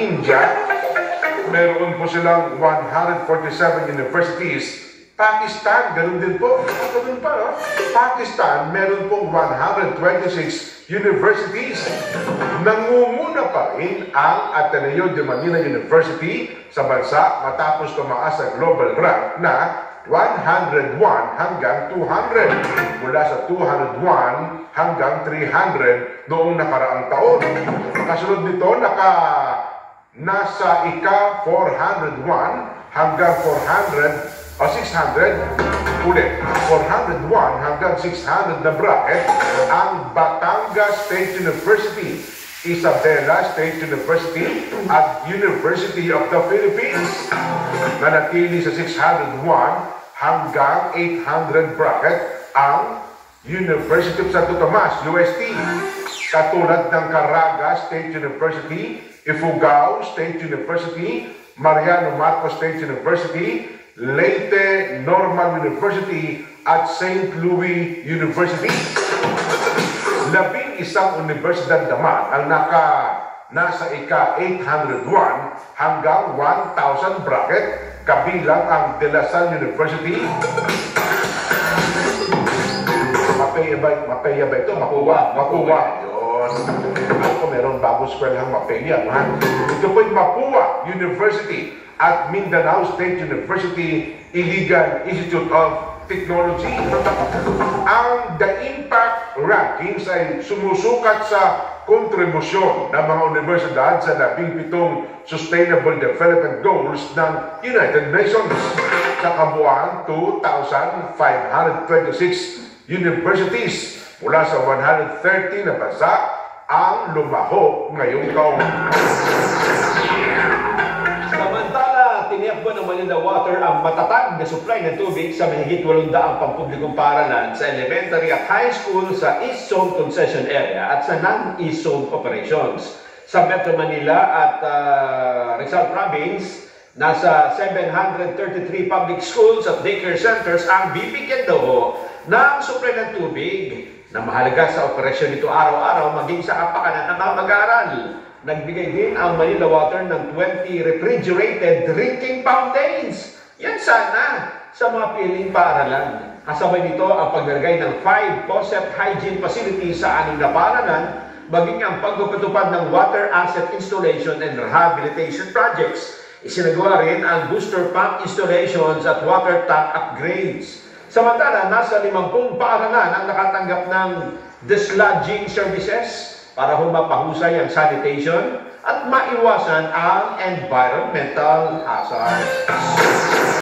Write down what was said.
India, meron po silang 147 universities. Pakistan, ganun din po. Ganun pa, no? Pakistan, meron pong 126 universities. Nangunguna pa rin ang Ateneo de Manila University sa bansa matapos tumaas sa global rank na 101 hanggang 200. Mula sa 201 hanggang 300 noong nakaraang taon. Kasunod nito, nasa ika-401 hanggang 400 o 600 ulit. 401 hanggang 600 na bracket ang Batangas State University, Isabela State University at University of the Philippines. Nanatili sa 601 hanggang 800 bracket ang University of Santo Tomas, UST. Katulad ng Caraga State University, Ifugao State University, Mariano Marcos State University, Leyte Normal University at St. Louis University. 11 universidad naman ang nasa ika-801 hanggang 1,000 bracket, kabilang ang De La Salle University. Mapaya ba ito? Mapua. Ako meron bagong eskwelahang Mapaya. Ito po yung Mapua University at Mindanao State University Iligan Institute of Technology. Ang The Impact Rankings ay sumusukat sa kontribusyon ng mga universidad sa 17 Sustainable Development Goals ng United Nations. Sa kabuuan, 2,526 universities mula sa 130 na bansa ang lumahok ngayong taon. Samantala, tiniyakbo ng Manila Water ang matatag na supply ng tubig sa mahigit 800 pampublikong paaralan sa elementary at high school sa East Zone Concession Area at sa non-East Zone operations. Sa Metro Manila at Rizal Province, nasa 733 public schools at daycare centers ang bibigyan daw ng supply ng tubig na mahalaga sa operasyon nito araw-araw maging sa kapakanan ng mga mag-aaral. Nagbigay din ang Manila Water ng 20 refrigerated drinking fountains. Yan sana sa mga piling paaralan. Kasabay nito ang paglalagay ng 5 POSEP hygiene facilities sa 6 na paaralan, maging ang pagpapatupad ng water asset installation and rehabilitation projects. Isinagawa rin ang booster pump installations at water tank upgrades. Samantala, nasa 50 paaralan ang nakatanggap ng dislodging services para mapahusay ang sanitation at maiwasan ang environmental hazards.